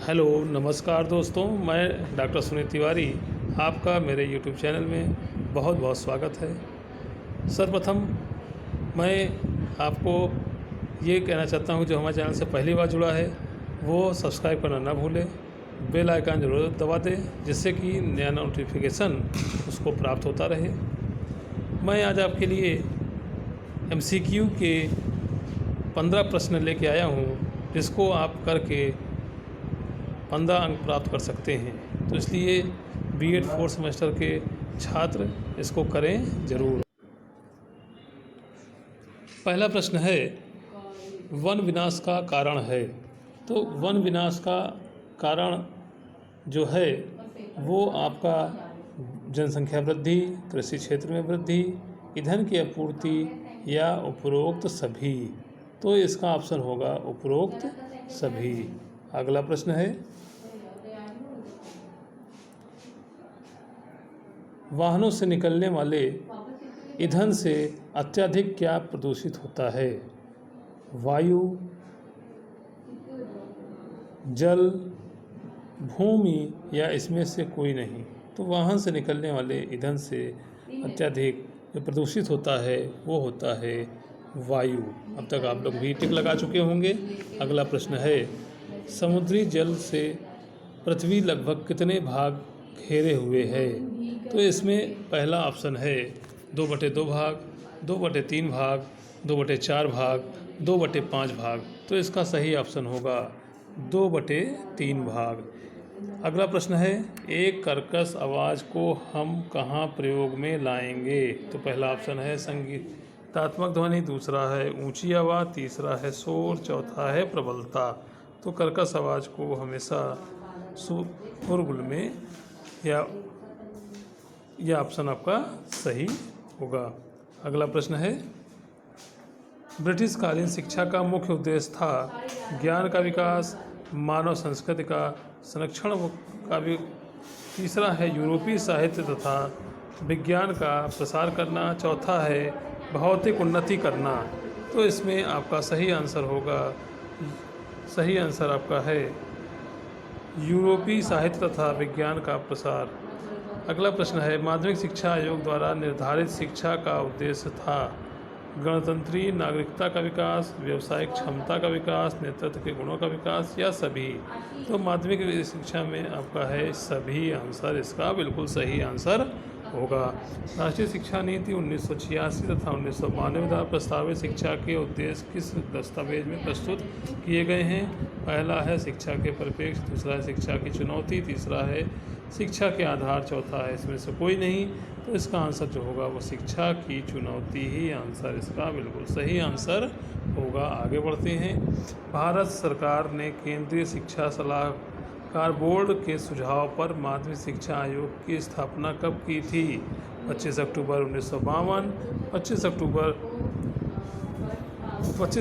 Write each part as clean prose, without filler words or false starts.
Hello, नमस्कार दोस्तों। मैं डॉक्टर सुनील तिवारी, आपका मेरे यूट्यूब चैनल में बहुत बहुत स्वागत है। सर्वप्रथम मैं आपको ये कहना चाहता हूँ, जो हमारे चैनल से पहली बार जुड़ा है वो सब्सक्राइब करना ना भूलें, बेल आइकन ज़रूर दबा दें, जिससे कि नया नोटिफिकेशन उसको प्राप्त होता रहे। मैं आज आपके लिए MCQ के 15 प्रश्न लेके आया हूँ, जिसको आप करके 15 अंक प्राप्त कर सकते हैं। तो इसलिए B.Ed 4th सेमेस्टर के छात्र इसको करें ज़रूर। पहला प्रश्न है, वन विनाश का कारण है। तो वन विनाश का कारण जो है वो आपका जनसंख्या वृद्धि, कृषि क्षेत्र में वृद्धि, ईंधन की आपूर्ति या उपरोक्त सभी। तो इसका ऑप्शन होगा उपरोक्त सभी। अगला प्रश्न है, वाहनों से निकलने वाले ईंधन से अत्यधिक क्या प्रदूषित होता है? वायु, जल, भूमि या इसमें से कोई नहीं। तो वाहन से निकलने वाले ईंधन से अत्यधिक जो प्रदूषित होता है वो होता है वायु। अब तक आप लोग भी टिक लगा चुके होंगे। अगला प्रश्न है, समुद्री जल से पृथ्वी लगभग कितने भाग घेरे हुए है? तो इसमें पहला ऑप्शन है 2/2 भाग, 2/3 भाग, 2/4 भाग, 2/5 भाग। तो इसका सही ऑप्शन होगा 2/3 भाग। अगला प्रश्न है, एक कर्कश आवाज़ को हम कहाँ प्रयोग में लाएंगे? तो पहला ऑप्शन है संगीतात्मक ध्वनि, दूसरा है ऊंची आवाज़, तीसरा है शोर, चौथा है प्रबलता। तो कर्कश आवाज़ को हमेशा शोरगुल में या यह ऑप्शन आपका सही होगा। अगला प्रश्न है, ब्रिटिशकालीन शिक्षा का मुख्य उद्देश्य था ज्ञान का विकास, मानव संस्कृति का संरक्षण का भी, तीसरा है यूरोपीय साहित्य तथा विज्ञान का प्रसार करना, चौथा है भौतिक उन्नति करना। तो इसमें आपका सही आंसर होगा, सही आंसर आपका है यूरोपीय साहित्य तथा विज्ञान का प्रसार। अगला प्रश्न है, माध्यमिक शिक्षा आयोग द्वारा निर्धारित शिक्षा का उद्देश्य था गणतंत्री नागरिकता का विकास, व्यावसायिक क्षमता का विकास, नेतृत्व के गुणों का विकास या सभी। तो माध्यमिक शिक्षा में आपका है सभी आंसर, इसका बिल्कुल सही आंसर होगा। राष्ट्रीय शिक्षा नीति 1986 तथा 1992 द्वारा प्रस्तावित शिक्षा के उद्देश्य किस दस्तावेज में प्रस्तुत किए गए हैं? पहला है शिक्षा के परिप्रेक्ष्य, दूसरा है शिक्षा की चुनौती, तीसरा है शिक्षा के आधार, चौथा है इसमें से कोई नहीं। तो इसका आंसर जो होगा वो शिक्षा की चुनौती ही आंसर, इसका बिल्कुल सही आंसर होगा। आगे बढ़ते हैं, भारत सरकार ने केंद्रीय शिक्षा सलाहकार बोर्ड के सुझाव पर माध्यमिक शिक्षा आयोग की स्थापना कब की थी? 25 अक्टूबर 1952, 25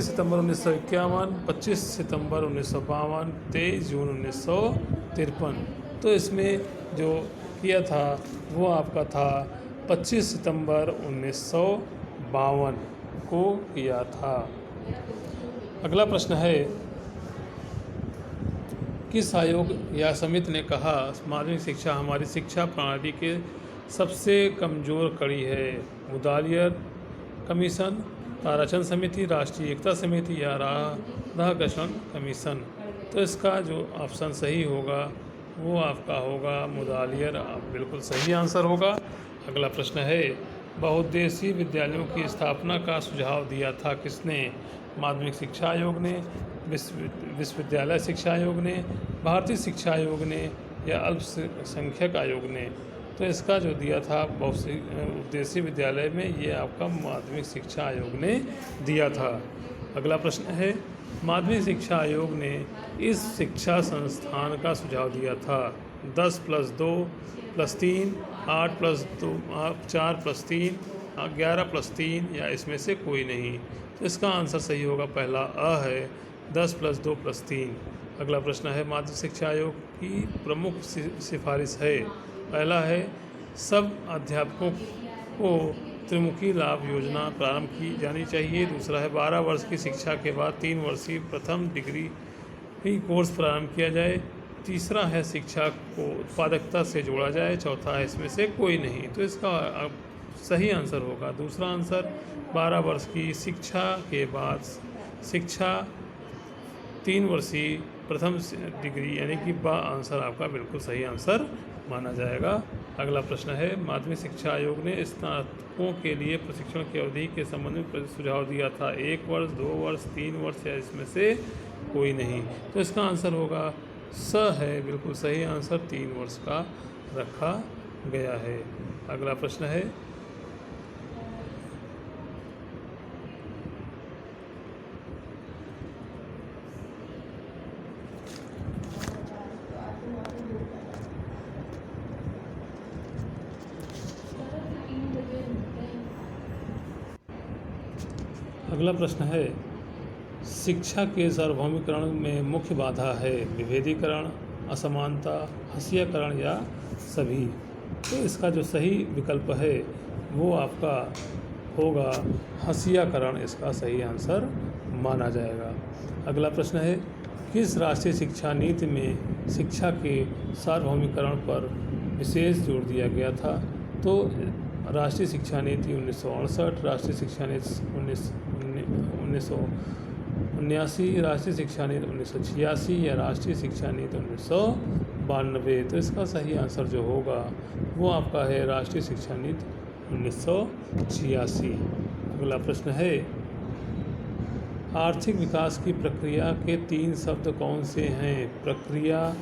सितंबर 1951, 25 सितंबर 1952, 23 जून 1953। तो इसमें जो किया था वो आपका था 25 सितंबर 1952 को किया था। अगला प्रश्न है, किस आयोग या समिति ने कहा माध्यमिक शिक्षा हमारी शिक्षा प्रणाली के सबसे कमज़ोर कड़ी है? मुदालियर कमीशन, ताराचंद समिति, राष्ट्रीय एकता समिति या राधाकृष्णन कमीशन। तो इसका जो ऑप्शन सही होगा वो आपका होगा मुदालियर, बिल्कुल सही आंसर होगा। अगला प्रश्न है, बहुउद्देशीय विद्यालयों की स्थापना का सुझाव दिया था किसने? माध्यमिक शिक्षा आयोग ने, विश्वविद्यालय शिक्षा आयोग ने, भारतीय शिक्षा आयोग ने या अल्पसंख्यक आयोग ने? तो इसका जो दिया था बहुउद्देशीय विद्यालय में, ये आपका माध्यमिक शिक्षा आयोग ने दिया था। अगला प्रश्न है, माध्यमिक शिक्षा आयोग ने इस शिक्षा संस्थान का सुझाव दिया था 10 + 2 + 3, 8 + 2, 4 + 3, 11 + 3 या इसमें से कोई नहीं। तो इसका आंसर सही होगा, पहला अ है 10 + 2 + 3। अगला प्रश्न है, माध्यमिक शिक्षा आयोग की प्रमुख सिफारिश है। पहला है सब अध्यापकों को त्रिमुखी लाभ योजना प्रारंभ की जानी चाहिए। दूसरा है 12 वर्ष की शिक्षा के बाद 3 वर्षीय प्रथम डिग्री कोर्स प्रारंभ किया जाए। तीसरा है शिक्षा को उत्पादकता से जोड़ा जाए, चौथा है इसमें से कोई नहीं। तो इसका सही आंसर होगा दूसरा आंसर। 12 वर्ष की शिक्षा के बाद शिक्षा 3 वर्षीय प्रथम डिग्री यानी कि बा आंसर आपका बिल्कुल सही आंसर माना जाएगा। अगला प्रश्न है, माध्यमिक शिक्षा आयोग ने स्नातकों के लिए प्रशिक्षण की अवधि के संबंध में सुझाव दिया था, 1 वर्ष, 2 वर्ष, 3 वर्ष या इसमें से कोई नहीं। तो इसका आंसर होगा स है बिल्कुल सही आंसर, 3 वर्ष का रखा गया है। अगला प्रश्न है, अगला प्रश्न है, शिक्षा के सार्वभौमिकरण में मुख्य बाधा है विभेदीकरण, असमानता, हसीयकरण या सभी। तो इसका जो सही विकल्प है वो आपका होगा हसीयकरण, इसका सही आंसर माना जाएगा। अगला प्रश्न है, किस राष्ट्रीय शिक्षा नीति में शिक्षा के सार्वभौमिकरण पर विशेष जोर दिया गया था? तो राष्ट्रीय शिक्षा नीति 1968, राष्ट्रीय शिक्षा नीति 1979, राष्ट्रीय शिक्षा नीति 1986 या राष्ट्रीय शिक्षा नीति 1992। तो इसका सही आंसर जो होगा वो आपका है राष्ट्रीय शिक्षा नीति 1986। अगला प्रश्न है, आर्थिक विकास की प्रक्रिया के 3 शब्द कौन से हैं? प्रक्रिया,